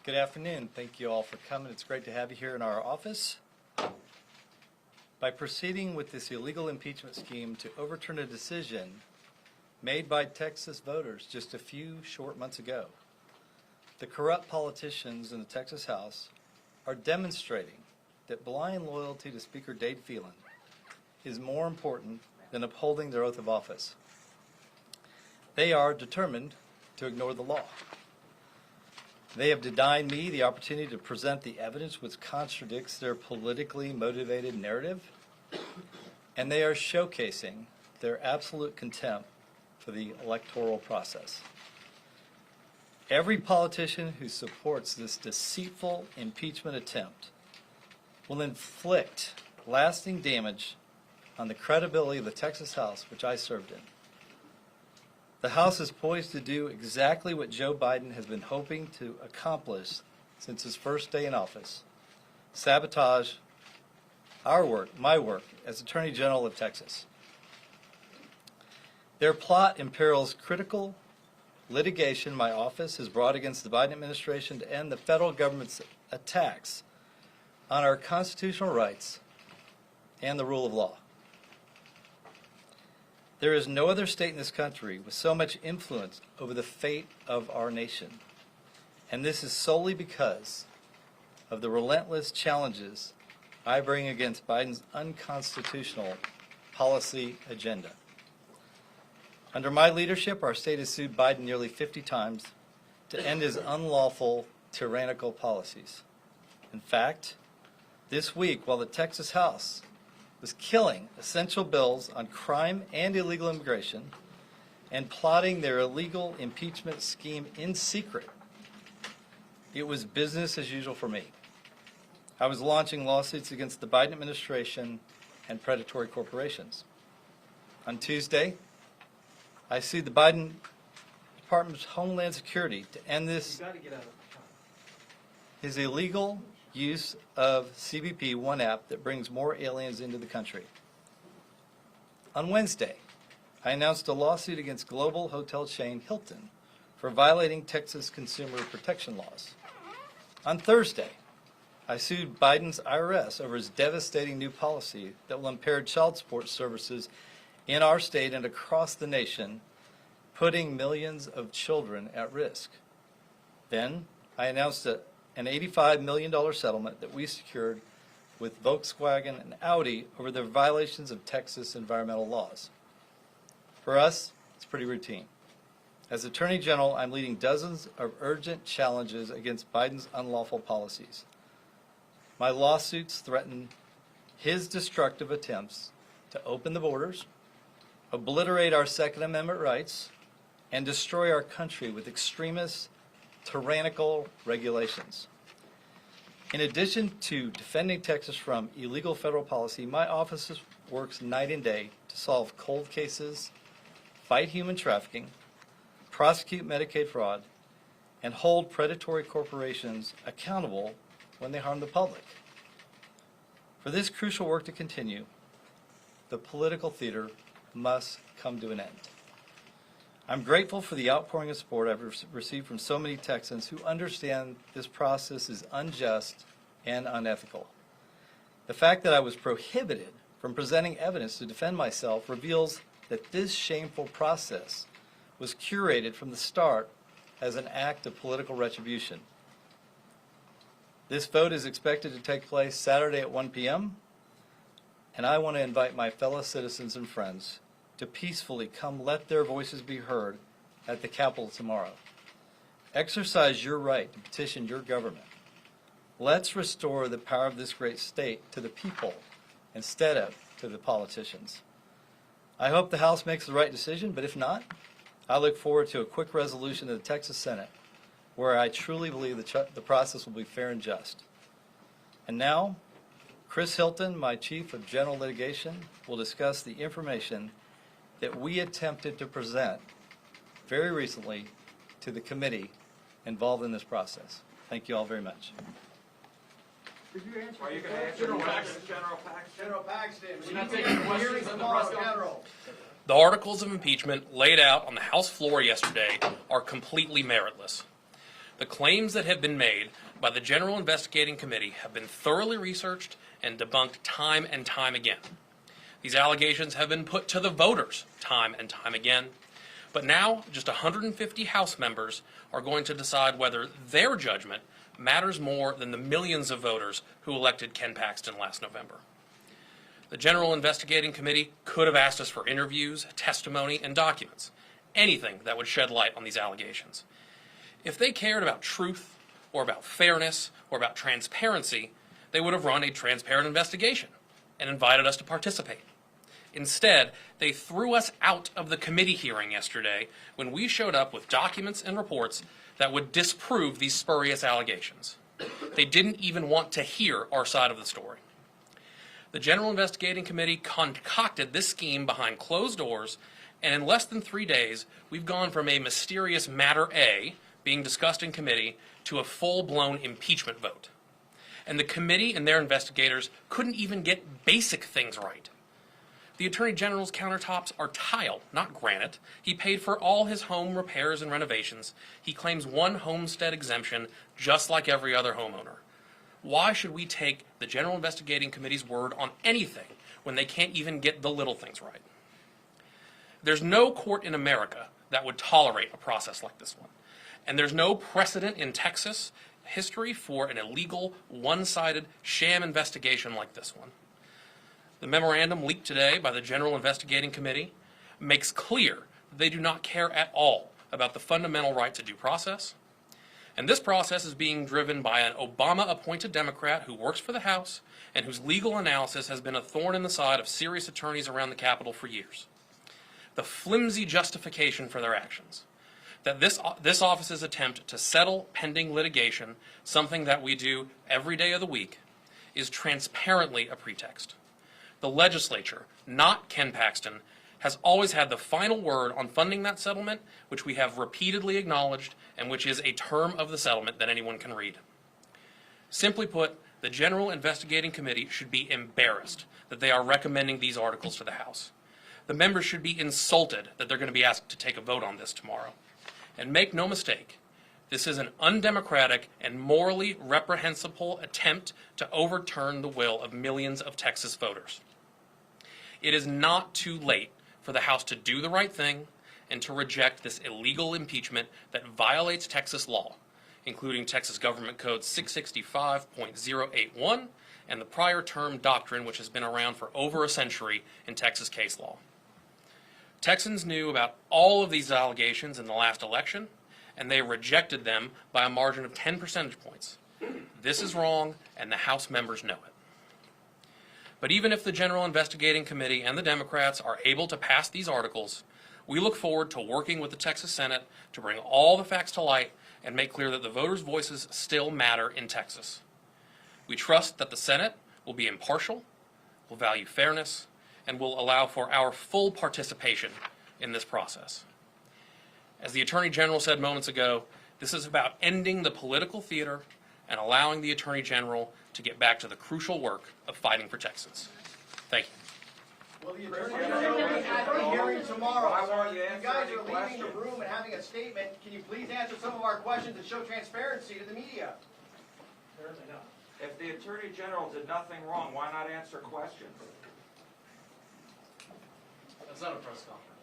Good afternoon. Thank you all for coming. It's great to have you here in our office. By proceeding with this illegal impeachment scheme to overturn a decision made by Texas voters just a few short months ago, the corrupt politicians in the Texas House are demonstrating that blind loyalty to Speaker Dade Phelan is more important than upholding their oath of office. They are determined to ignore the law. They have denied me the opportunity to present the evidence which contradicts their politically motivated narrative, and they are showcasing their absolute contempt for the electoral process. Every politician who supports this deceitful impeachment attempt will inflict lasting damage on the credibility of the Texas House, which I served in. The House is poised to do exactly what Joe Biden has been hoping to accomplish since his first day in office: sabotage our work, my work, as Attorney General of Texas. Their plot imperils critical litigation my office has brought against the Biden administration to end the federal government's attacks on our constitutional rights and the rule of law. There is no other state in this country with so much influence over the fate of our nation, and this is solely because of the relentless challenges I bring against Biden's unconstitutional policy agenda. Under my leadership, our state has sued Biden nearly 50 times to end his unlawful, tyrannical policies. In fact, this week, while the Texas House was killing essential bills on crime and illegal immigration and plotting their illegal impeachment scheme in secret, it was business as usual for me. I was launching lawsuits against the Biden administration and predatory corporations. On Tuesday, I sued the Biden Department of Homeland Security to end his illegal use of CBP One app that brings more aliens into the country. On Wednesday, I announced a lawsuit against global hotel chain Hilton for violating Texas consumer protection laws. On Thursday, I sued Biden's IRS over his devastating new policy that will impair child support services in our state and across the nation, putting millions of children at risk. Then, I announced an $85 million settlement that we secured with Volkswagen and Audi over their violations of Texas environmental laws. For us, it's pretty routine. As Attorney General, I'm leading dozens of urgent challenges against Biden's unlawful policies. My lawsuits threaten his destructive attempts to open the borders, obliterate our Second Amendment rights, and destroy our country with extremist, tyrannical regulations. In addition to defending Texas from illegal federal policy, my office works night and day to solve cold cases, fight human trafficking, prosecute Medicaid fraud, and hold predatory corporations accountable when they harm the public. For this crucial work to continue, the political theater must come to an end. I'm grateful for the outpouring of support I've received from so many Texans who understand this process is unjust and unethical. The fact that I was prohibited from presenting evidence to defend myself reveals that this shameful process was curated from the start as an act of political retribution. This vote is expected to take place Saturday at 1 p.m., and I want to invite my fellow citizens and friends to peacefully come let their voices be heard at the Capitol tomorrow. Exercise your right to petition your government. Let's restore the power of this great state to the people instead of to the politicians. I hope the House makes the right decision, but if not, I look forward to a quick resolution of the Texas Senate where I truly believe the process will be fair and just. And now, Chris Hilton, my Chief of General Litigation, will discuss the information that we attempted to present very recently to the committee involved in this process. Thank you all very much. Did you answer? Are you going to answer General Paxton? General Paxton. We're not taking questions on the press conference. General. The articles of impeachment laid out on the House floor yesterday are completely meritless. The claims that have been made by the General Investigating Committee have been thoroughly researched and debunked time and time again. These allegations have been put to the voters time and time again. But now, just 150 House members are going to decide whether their judgment matters more than the millions of voters who elected Ken Paxton last November. The General Investigating Committee could have asked us for interviews, testimony, and documents, anything that would shed light on these allegations. If they cared about truth, or about fairness, or about transparency, they would have run a transparent investigation and invited us to participate. Instead, they threw us out of the committee hearing yesterday when we showed up with documents and reports that would disprove these spurious allegations. They didn't even want to hear our side of the story. The General Investigating Committee concocted this scheme behind closed doors, and in less than 3 days, we've gone from a mysterious Matter A being discussed in committee to a full-blown impeachment vote. And the committee and their investigators couldn't even get basic things right. The Attorney General's countertops are tile, not granite. He paid for all his home repairs and renovations. He claims one homestead exemption, just like every other homeowner. Why should we take the General Investigating Committee's word on anything when they can't even get the little things right? There's no court in America that would tolerate a process like this one. And there's no precedent in Texas history for an illegal, one-sided sham investigation like this one. The memorandum leaked today by the General Investigating Committee makes clear that they do not care at all about the fundamental right to due process. And this process is being driven by an Obama-appointed Democrat who works for the House and whose legal analysis has been a thorn in the side of serious attorneys around the Capitol for years. The flimsy justification for their actions, that this office's attempt to settle pending litigation, something that we do every day of the week, is transparently a pretext. The legislature, not Ken Paxton, has always had the final word on funding that settlement, which we have repeatedly acknowledged and which is a term of the settlement that anyone can read. Simply put, the General Investigating Committee should be embarrassed that they are recommending these articles to the House. The members should be insulted that they're going to be asked to take a vote on this tomorrow. And make no mistake, this is an undemocratic and morally reprehensible attempt to overturn the will of millions of Texas voters. It is not too late for the House to do the right thing and to reject this illegal impeachment that violates Texas law, including Texas Government Code 665.081 and the prior term doctrine, which has been around for over a century in Texas case law. Texans knew about all of these allegations in the last election, and they rejected them by a margin of 10 percentage points. This is wrong, and the House members know it. But even if the General Investigating Committee and the Democrats are able to pass these articles, we look forward to working with the Texas Senate to bring all the facts to light and make clear that the voters' voices still matter in Texas. We trust that the Senate will be impartial, will value fairness, and will allow for our full participation in this process. As the Attorney General said moments ago, this is about ending the political theater and allowing the Attorney General to get back to the crucial work of fighting for Texans. Thank you. Well, the Attorney General will be at the hearing tomorrow. I So want you to if you answer guys any are leaving questions. the room and having a statement, can you please answer some of our questions and show transparency to the media? If the Attorney General did nothing wrong, why not answer questions? That's not a press conference.